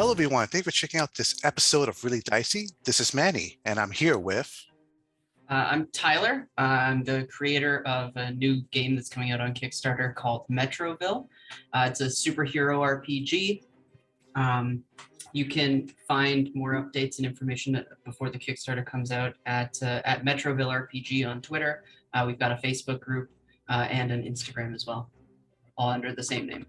Hello, everyone. Thank you for checking out this episode of Really Dicey. This is Manny, and I'm here with... I'm Tyler. I'm the creator of a new game that's coming out on Kickstarter called Metroville. It's a superhero RPG. You can find more updates and information before the Kickstarter comes out at Metroville RPG on Twitter. We've got a Facebook group and an Instagram as well, all under the same name.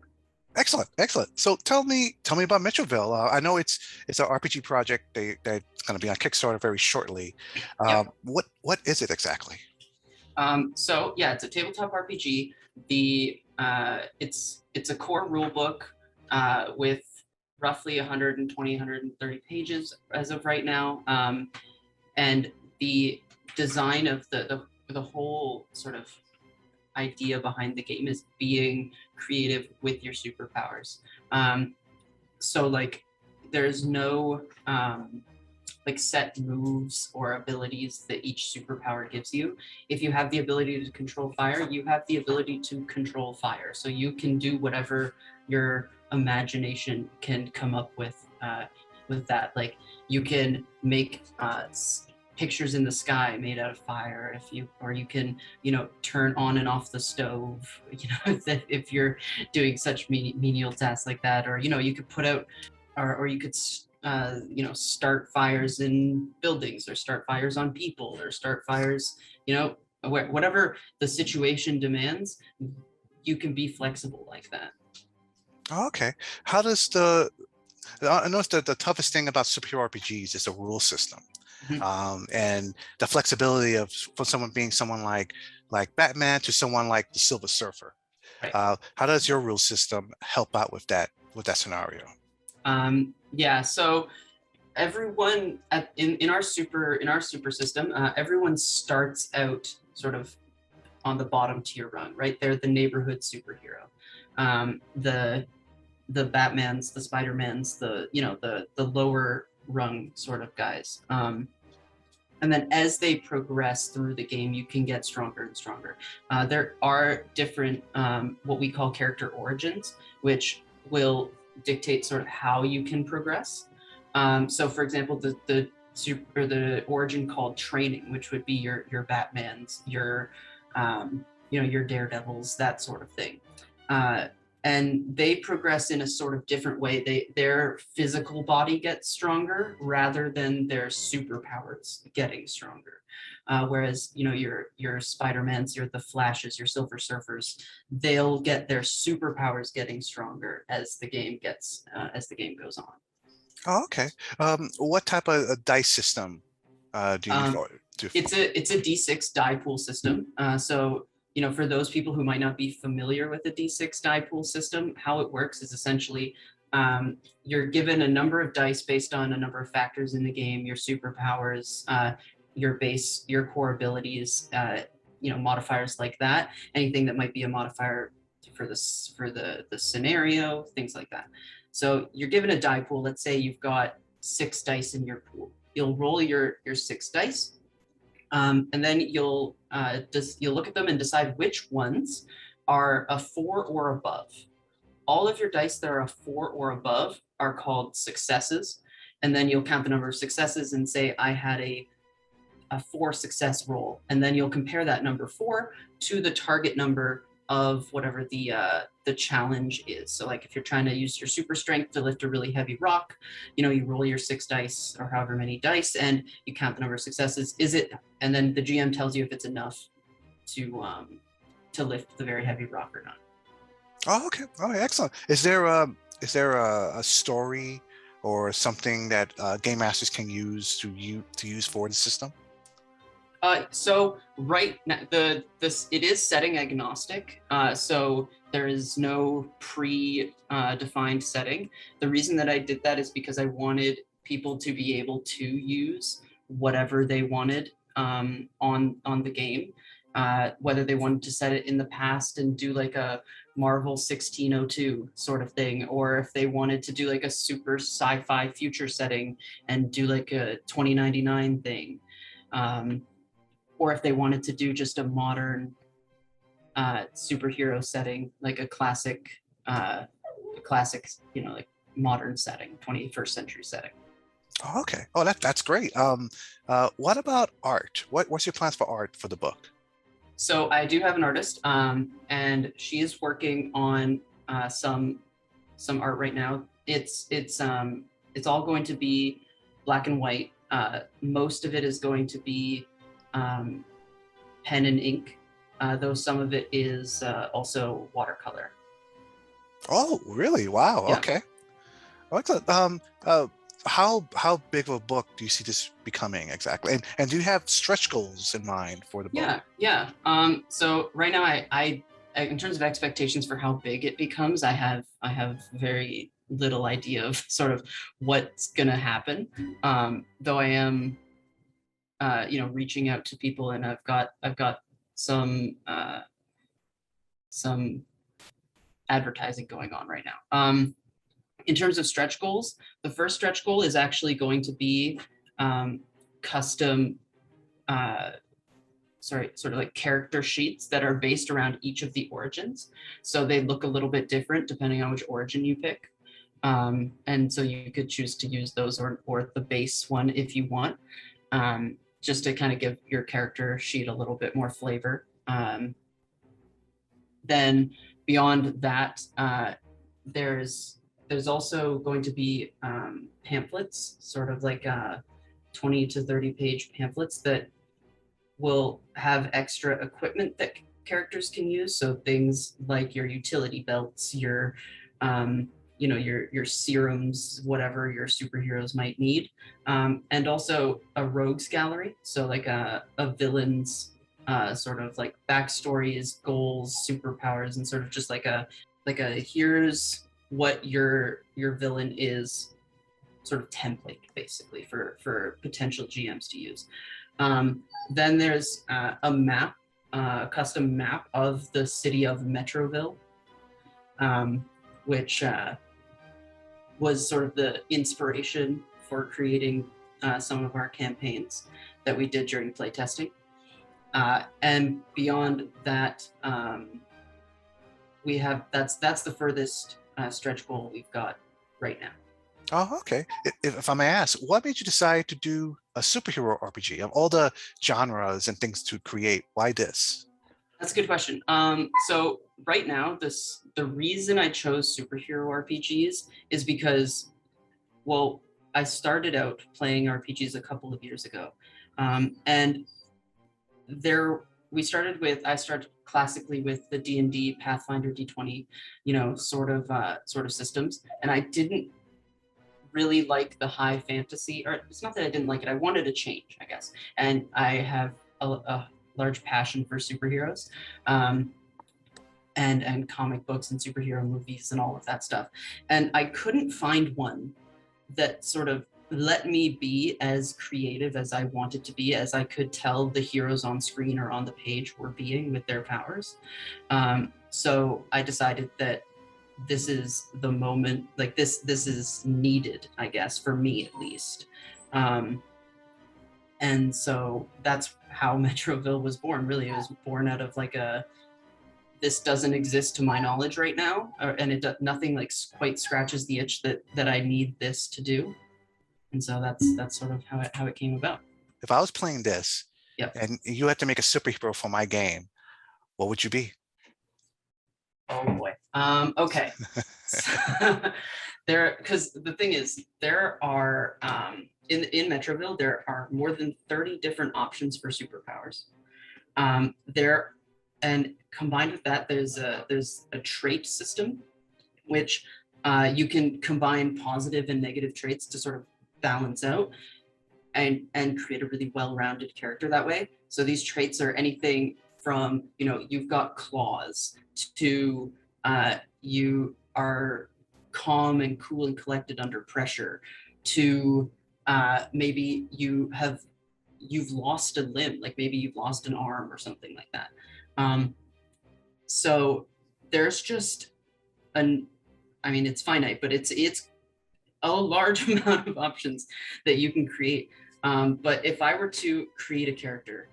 Excellent, excellent. So tell me about Metroville. I know it's an RPG project that's going to be on Kickstarter very shortly. Yep. What is it exactly? So yeah, it's a tabletop RPG. It's a core rule book with roughly 120, 130 pages as of right now. And the design of the whole sort of idea behind the game is being creative with your superpowers. So like there's no like set moves or abilities that each superpower gives you. If you have the ability to control fire, you have the ability to control fire. So you can do whatever your imagination can come up with that. Like you can make pictures in the sky made out of fire, or you can turn on and off the stove, if you're doing such menial tasks like that, or you could put out or you could start fires in buildings, or start fires on people, or start fires, whatever the situation demands. You can be flexible like that. Okay. How does I noticed that the toughest thing about superhero RPGs is the rule system. Mm-hmm. And the flexibility for someone being someone like Batman to someone like the Silver Surfer. Right. How does your rule system help out with that scenario? Yeah, so everyone in our super system, everyone starts out sort of on the bottom tier rung, right? They're the neighborhood superhero. The Batmans, the Spider-Mans, the lower rung sort of guys. And then as they progress through the game, you can get stronger and stronger. There are different what we call character origins, which will dictate sort of how you can progress. So for example, the origin called training, which would be your Batmans, your Daredevils, that sort of thing. And they progress in a sort of different way. Their physical body gets stronger rather than their superpowers getting stronger. Whereas, your Spider-Mans, the Flashes, your Silver Surfers, they'll get their superpowers getting stronger as the game goes on. Oh, okay. What type of a dice system do you use? It's a D6 die pool system. So for those people who might not be familiar with the D6 die pool system, how it works is essentially you're given a number of dice based on a number of factors in the game: your superpowers, your core abilities, modifiers like that, anything that might be a modifier for the scenario, things like that. So you're given a die pool. Let's say you've got 6 dice in your pool. You'll roll your 6 dice. And then you'll look at them and decide which ones are a 4 or above. All of your dice that are a 4 or above are called successes. And then you'll count the number of successes and say, I had a 4 success roll. And then you'll compare that number 4 to the target number of whatever the challenge is. So like if you're trying to use your super strength to lift a really heavy rock, you roll your 6 dice or however many dice and you count the number of successes. And then the GM tells you if it's enough to lift the very heavy rock or not. Oh, okay. Oh, excellent. Is there a story or something that game masters can use to use for the system? So right now, it is setting agnostic. So there is no pre-defined setting. The reason that I did that is because I wanted people to be able to use whatever they wanted on the game, whether they wanted to set it in the past and do like a Marvel 1602 sort of thing, or if they wanted to do like a super sci-fi future setting and do like a 2099 thing. Or if they wanted to do just a modern superhero setting, like a classic, like modern setting, 21st century setting. Oh, okay. Oh, that's great. What about art? What's your plans for art for the book? So I do have an artist, and she is working on some art right now. It's all going to be black and white. Most of it is going to be pen and ink, though some of it is also watercolor. Oh, really? Wow. Yeah. Okay. Excellent. How big of a book do you see this becoming exactly? And do you have stretch goals in mind for the book? Yeah. So right now, I in terms of expectations for how big it becomes, I have very little idea of sort of what's gonna happen. Though I am, reaching out to people, and I've got some advertising going on right now. In terms of stretch goals, the first stretch goal is actually going to be custom, sort of like character sheets that are based around each of the origins. So they look a little bit different depending on which origin you pick. And so you could choose to use those or the base one if you want, just to kind of give your character sheet a little bit more flavor. Then beyond that, there's also going to be pamphlets, sort of like 20 to 30 page pamphlets that will have extra equipment that characters can use. So things like your utility belts, your your serums, whatever your superheroes might need, and also a rogues gallery. So like a villain's sort of like backstories, goals, superpowers, and sort of just like a here's what your villain is, sort of template basically for potential GMs to use. Then there's a map, a custom map of the city of Metroville, which was sort of the inspiration for creating some of our campaigns that we did during playtesting. And beyond that, we have that's the furthest stretch goal we've got right now. Oh, okay. If I may ask, what made you decide to do a superhero RPG of all the genres and things to create? Why this? That's a good question. So right now, the reason I chose superhero RPGs is because, well, I started out playing RPGs a couple of years ago, and I started classically with the D&D, Pathfinder, D20, sort of systems, and I didn't really like the high fantasy, or it's not that I didn't like it, I wanted a change, I guess. And I have a large passion for superheroes, and comic books and superhero movies and all of that stuff. And I couldn't find one that sort of let me be as creative as I wanted to be, as I could tell the heroes on screen or on the page were being with their powers. So I decided that this is the moment, like this is needed, I guess, for me at least. And so that's how Metroville was born. Really, it was born out of like this doesn't exist to my knowledge right now, and nothing like quite scratches the itch that I need this to do. And so that's sort of how it came about. If I was playing this, Yep. and you had to make a superhero for my game, what would you be? Oh boy. Okay. Because the thing is, there are in Metroville there are more than 30 different options for superpowers. And combined with that, there's a trait system, which you can combine positive and negative traits to sort of balance out and create a really well-rounded character that way. So these traits are anything from, you've got claws, to you are calm and cool and collected under pressure, to maybe you've lost a limb, like maybe you've lost an arm or something like that. So there's just it's finite, but it's a large amount of options that you can create. But if I were to create a character,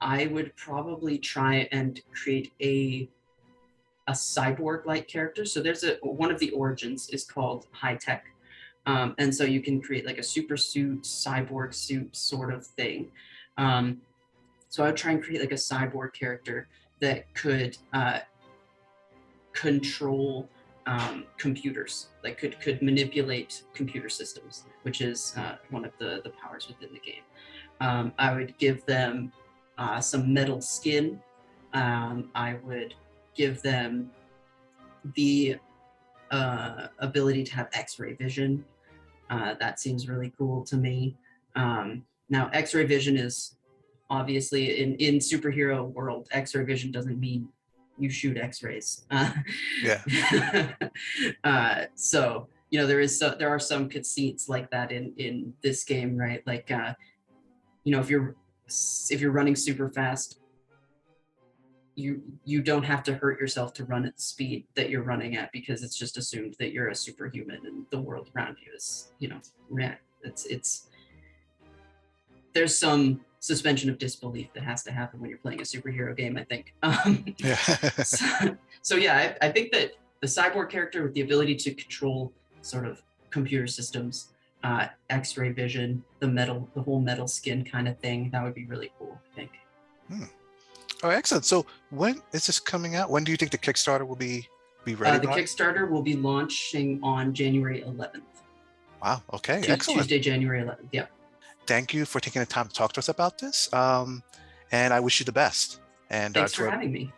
I would probably try and create a cyborg-like character. So there's one of the origins is called high tech. And so you can create like a super suit, cyborg suit sort of thing. So I would try and create like a cyborg character that could control computers, like could manipulate computer systems, which is one of the powers within the game. I would give them some metal skin. I would give them the ability to have X-ray vision. That seems really cool to me. Now, X-ray vision is obviously in superhero world. X-ray vision doesn't mean you shoot X-rays. Yeah. So there are some conceits like that in this game, right? Like if you're running super fast, you don't have to hurt yourself to run at the speed that you're running at, because it's just assumed that you're a superhuman and the world around you is, it's there's some suspension of disbelief that has to happen when you're playing a superhero game, I think. Yeah. So yeah, I think that the cyborg character with the ability to control sort of computer systems, X-ray vision, the whole metal skin kind of thing, that would be really cool, I think. Oh, excellent. So when is this coming out? When do you think the Kickstarter will be ready? The Kickstarter will be launching on January 11th. Wow. Okay. Excellent. Tuesday, January 11th. Yeah. Thank you for taking the time to talk to us about this. And I wish you the best. And thanks for having me.